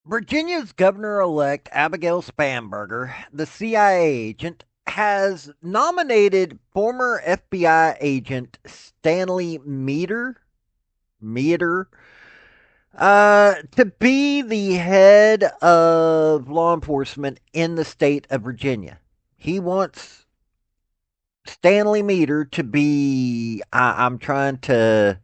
Virginia's governor-elect Abigail Spanberger, the CIA agent, has nominated former FBI agent Stanley Meador, to be the head of law enforcement in the state of Virginia. He wants Stanley Meador to be, I'm trying to,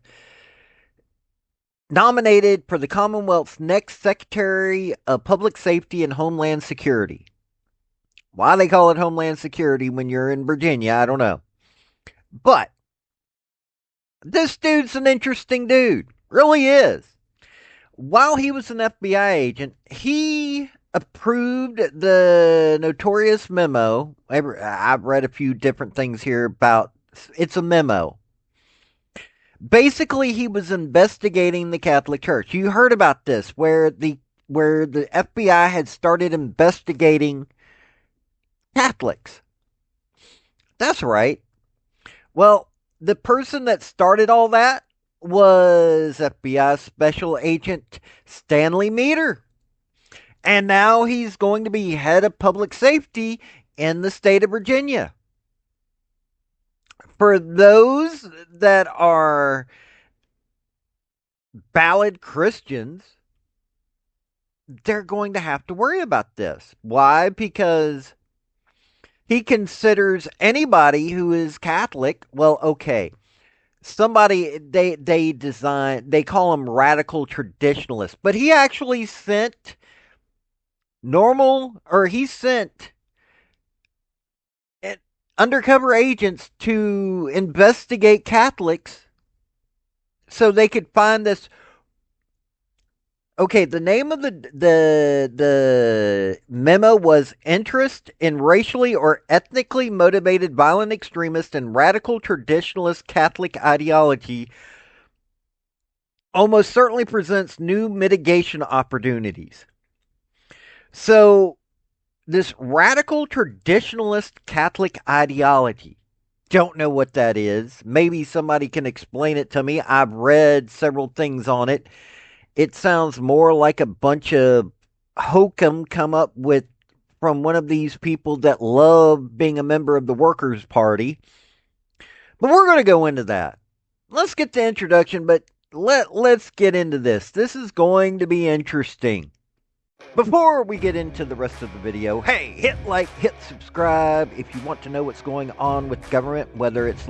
nominated for the Commonwealth's next Secretary of Public Safety and Homeland Security. Why they call it Homeland Security when you're in Virginia, I don't know. But this dude's an interesting dude. Really is. While he was an FBI agent, he approved the notorious memo. I've read a few different things here about it's a memo. Basically, he was investigating the Catholic Church. You heard about this, where the FBI had started investigating Catholics. That's right. Well, the person that started all that was FBI Special Agent Stanley Meador. And now he's going to be head of public safety in the state of Virginia. For those that are valid Christians, they're going to have to worry about this. Why? Because he considers anybody who is Catholic, well, okay, somebody they call them radical traditionalists, but he actually sent he sent undercover agents to investigate Catholics so they could find this. Okay, the name of the memo was "Interest in Racially or Ethnically Motivated Violent Extremist and Radical Traditionalist Catholic Ideology almost certainly presents new mitigation opportunities." So, this radical traditionalist Catholic ideology, don't know what that is. Maybe somebody can explain it to me. I've read several things on it. It sounds more like a bunch of hokum come up with from one of these people that love being a member of the Workers' Party. But we're going to go into that. Let's get the introduction, but let's get into this. This is going to be interesting. Before we get into the rest of the video, hey, hit like, hit subscribe if you want to know what's going on with government, whether it's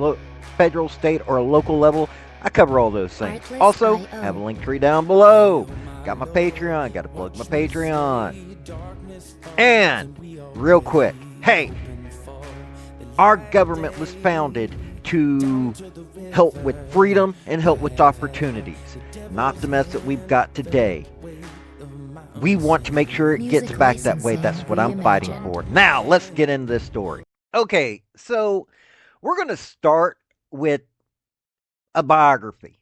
federal, state, or local level. I cover all those things. Also, have a link tree down below. Got my Patreon, got to plug my Patreon. And, real quick, hey, our government was founded to help with freedom and help with opportunities, not the mess that we've got today. We want to make sure it gets back that way. That's what I'm fighting for. Now, let's get into this story. Okay, so we're going to start with a biography.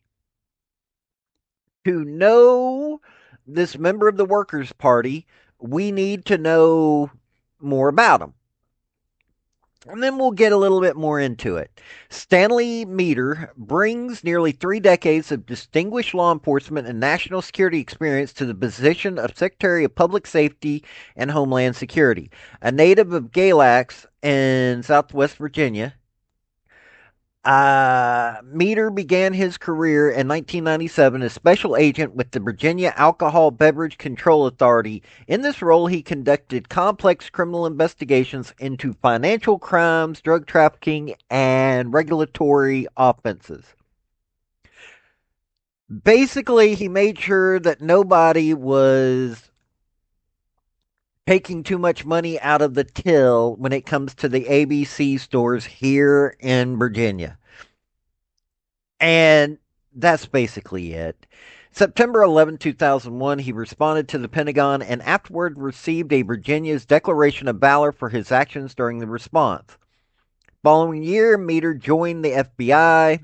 To know this member of the Workers' Party, we need to know more about him. And then we'll get a little bit more into it. Stanley Meador brings nearly 3 decades of distinguished law enforcement and national security experience to the position of Secretary of Public Safety and Homeland Security. A native of Galax in Southwest Virginia, Meador began his career in 1997 as special agent with the Virginia Alcohol Beverage Control Authority. In this role, he conducted complex criminal investigations into financial crimes, drug trafficking, and regulatory offenses. Basically, he made sure that nobody was taking too much money out of the till when it comes to the ABC stores here in Virginia. And that's basically it. September 11, 2001, he responded to the Pentagon and afterward received a Virginia's Declaration of Valor for his actions during the response. Following year, Meador joined the FBI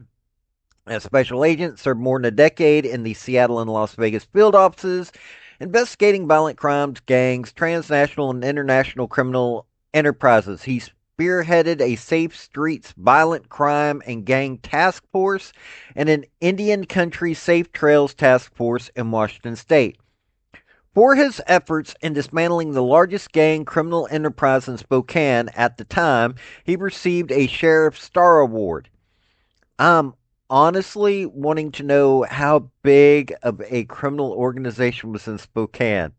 as special agent, served more than a decade in the Seattle and Las Vegas field offices, investigating violent crimes, gangs, transnational and international criminal enterprises. He spearheaded a Safe Streets Violent Crime and Gang Task Force and an Indian Country Safe Trails Task Force in Washington State. For his efforts in dismantling the largest gang criminal enterprise in Spokane at the time, he received a Sheriff Star Award. I'm honestly wanting to know how big of a criminal organization was in Spokane.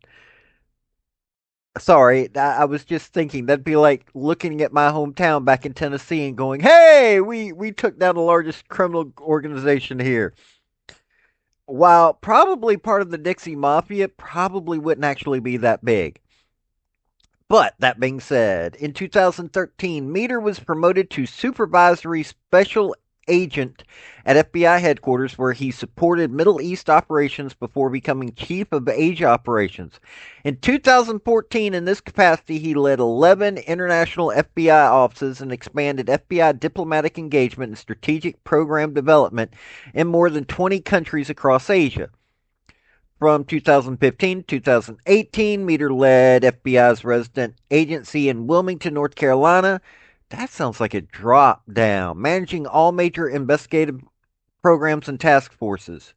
Sorry, I was just thinking that'd be like looking at my hometown back in Tennessee and going, "Hey, we took down the largest criminal organization here." While probably part of the Dixie Mafia, probably wouldn't actually be that big. But that being said, in 2013, Meador was promoted to supervisory special agent at FBI headquarters, where he supported Middle East operations before becoming chief of Asia operations. In 2014, in this capacity, he led 11 international FBI offices and expanded FBI diplomatic engagement and strategic program development in more than 20 countries across Asia. From 2015 to 2018, Meador led FBI's resident agency in Wilmington, North Carolina. That sounds like a drop down, managing all major investigative programs and task forces.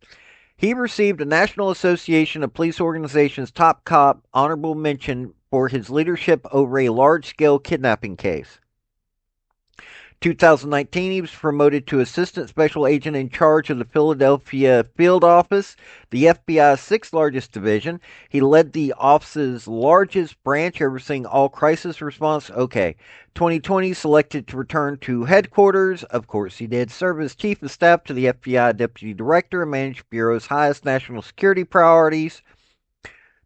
He received a National Association of Police Organizations Top Cop honorable mention for his leadership over a large scale kidnapping case. 2019, he was promoted to Assistant Special Agent in charge of the Philadelphia Field Office, the FBI's sixth largest division. He led the office's largest branch, overseeing all crisis response. Okay. 2020, selected to return to headquarters. Of course, he did serve as Chief of Staff to the FBI Deputy Director and managed Bureau's highest national security priorities.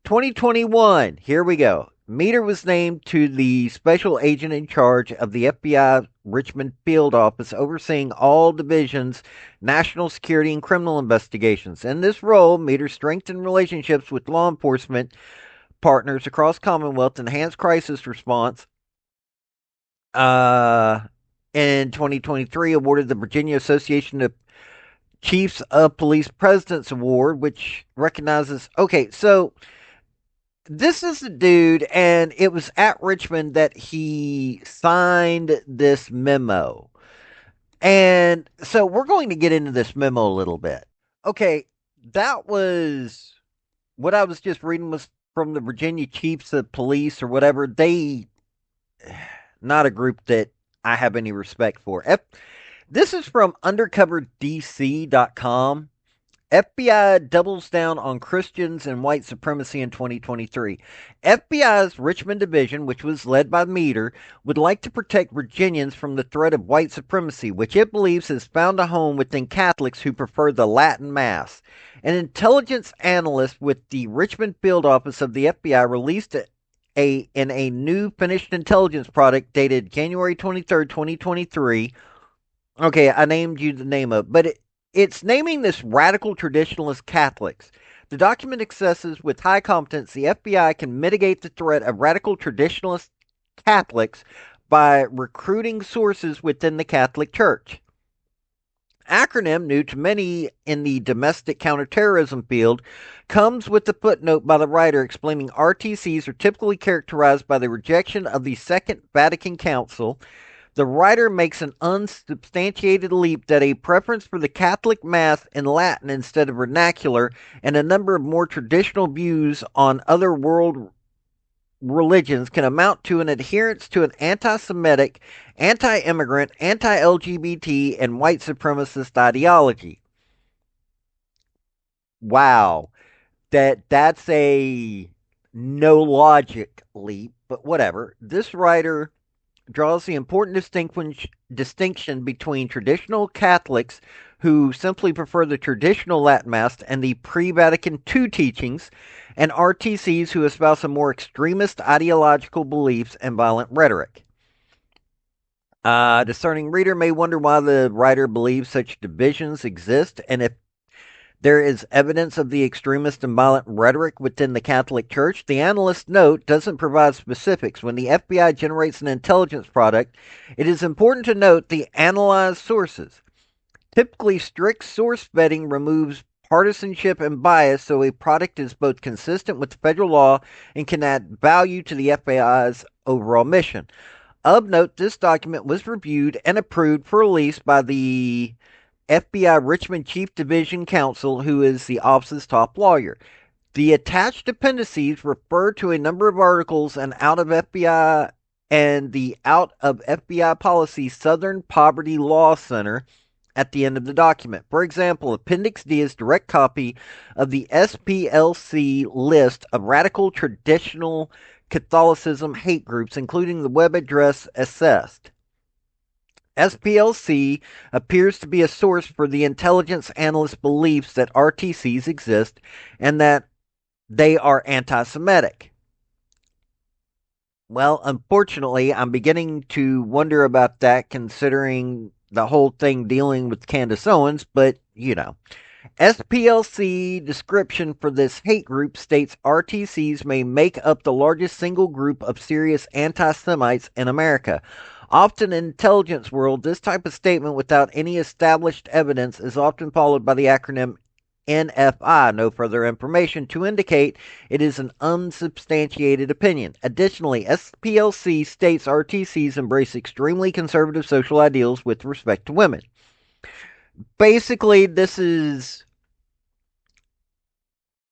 2021, here we go. Meador was named to the special agent in charge of the FBI Richmond Field Office, overseeing all divisions, national security, and criminal investigations. In this role, Meador strengthened relationships with law enforcement partners across Commonwealth, enhanced crisis response. In 2023, awarded the Virginia Association of Chiefs of Police President's Award, which recognizes. Okay, so this is the dude, and it was at Richmond that he signed this memo. And so we're going to get into this memo a little bit. Okay, that was what I was just reading was from the Virginia Chiefs of Police or whatever. They, not a group that I have any respect for. This is from undercoverdc.com. FBI doubles down on Christians and white supremacy in 2023. FBI's Richmond Division, which was led by Meador, would like to protect Virginians from the threat of white supremacy, which it believes has found a home within Catholics who prefer the Latin Mass. An intelligence analyst with the Richmond Field Office of the FBI released in a new finished intelligence product dated January 23rd, 2023. Okay, I named you the name of it, but it's naming this radical traditionalist Catholics. The document assesses with high confidence the FBI can mitigate the threat of radical traditionalist Catholics by recruiting sources within the Catholic Church. Acronym new to many in the domestic counterterrorism field, comes with a footnote by the writer explaining RTCs are typically characterized by the rejection of the Second Vatican Council. The writer makes an unsubstantiated leap that a preference for the Catholic Mass in Latin instead of vernacular and a number of more traditional views on other world religions can amount to an adherence to an anti-Semitic, anti-immigrant, anti-LGBT, and white supremacist ideology. Wow. That's a no logic leap, but whatever. This writer draws the important distinction between traditional Catholics who simply prefer the traditional Latin Mass and the pre-Vatican II teachings, and RTCs who espouse a more extremist ideological beliefs and violent rhetoric. A discerning reader may wonder why the writer believes such divisions exist, and if there is evidence of the extremist and violent rhetoric within the Catholic Church. The analyst's note doesn't provide specifics. When the FBI generates an intelligence product, it is important to note the analyzed sources. Typically, strict source vetting removes partisanship and bias, so a product is both consistent with federal law and can add value to the FBI's overall mission. Of note, this document was reviewed and approved for release by the FBI Richmond Chief Division Counsel, who is the office's top lawyer. The attached appendices refer to a number of articles and the out of FBI policy Southern Poverty Law Center at the end of the document. For example, Appendix D is a direct copy of the SPLC list of radical traditional Catholicism hate groups, including the web address assessed. SPLC appears to be a source for the intelligence analyst beliefs that RTCs exist and that they are anti Semitic. Well, unfortunately, I'm beginning to wonder about that considering the whole thing dealing with Candace Owens, but you know. SPLC description for this hate group states RTCs may make up the largest single group of serious anti-Semites in America. Often in the intelligence world, this type of statement without any established evidence is often followed by the acronym NFI, no further information, to indicate it is an unsubstantiated opinion. Additionally, SPLC states RTCs embrace extremely conservative social ideals with respect to women. Basically, this is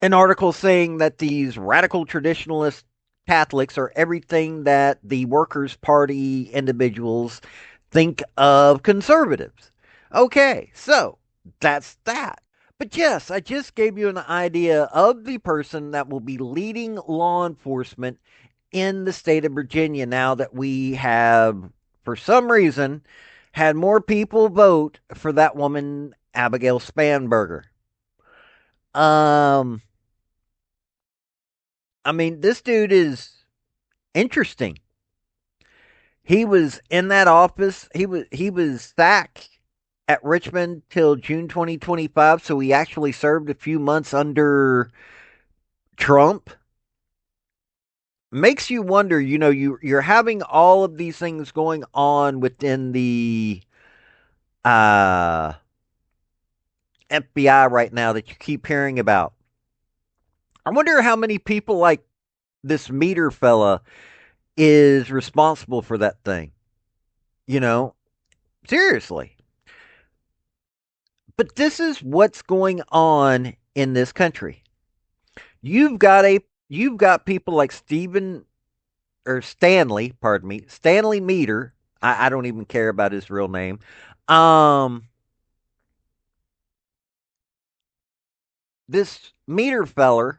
an article saying that these radical traditionalist Catholics are everything that the Workers' Party individuals think of conservatives. Okay, so that's that. But yes, I just gave you an idea of the person that will be leading law enforcement in the state of Virginia now that we have, for some reason, had more people vote for that woman, Abigail Spanberger. I mean, this dude is interesting. He was in that office. He was sacked at Richmond till June 2025, so he actually served a few months under Trump. Makes you wonder, you're having all of these things going on within the uh FBI right now that you keep hearing about. I wonder how many people like this Meador fella is responsible for that thing. You know, seriously. But this is what's going on in this country. You've got people like Stanley Meador. I don't even care about his real name. Um, this Meador feller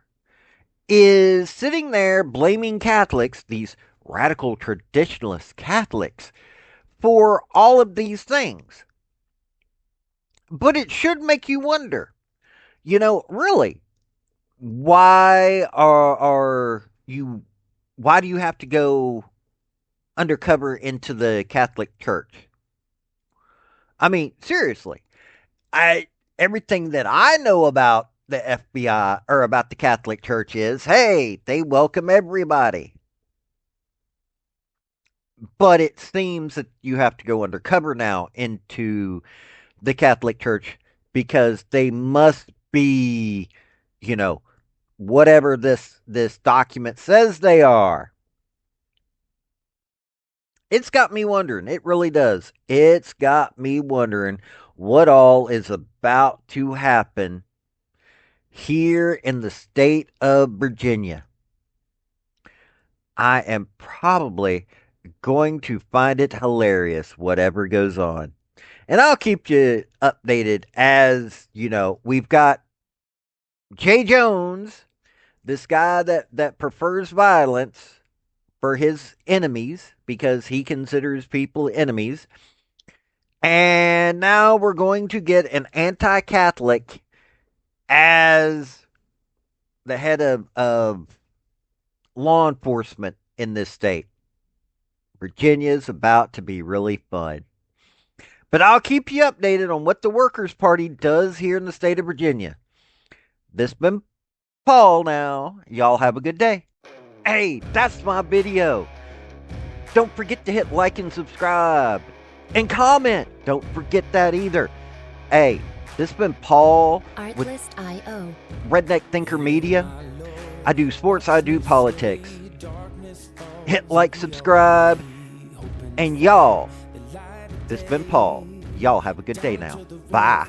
is sitting there blaming Catholics, these radical traditionalist Catholics, for all of these things. But it should make you wonder, really, why are you why do you have to go undercover into the Catholic Church? I mean, seriously. I Everything that I know about the FBI or about the Catholic Church is, hey, they welcome everybody. But it seems that you have to go undercover now into the Catholic Church because they must be, you know, whatever this document says they are. It's got me wondering. It really does. It's got me wondering what all is about to happen here in the state of Virginia. I am probably going to find it hilarious, whatever goes on. And I'll keep you updated as, we've got Jay Jones, this guy that prefers violence for his enemies because he considers people enemies. And now we're going to get an anti Catholic as the head of law enforcement in this state. Virginia's about to be really fun. But I'll keep you updated on what the Workers' Party does here in the state of Virginia. This has been Paul now. Y'all have a good day. Hey, that's my video. Don't forget to hit like and subscribe. And comment. Don't forget that either. Hey, this has been Paul with Artlist.io. Redneck Thinker Media. I do sports, I do politics. Hit like, subscribe, and y'all, this has been Paul. Y'all have a good day now. Bye.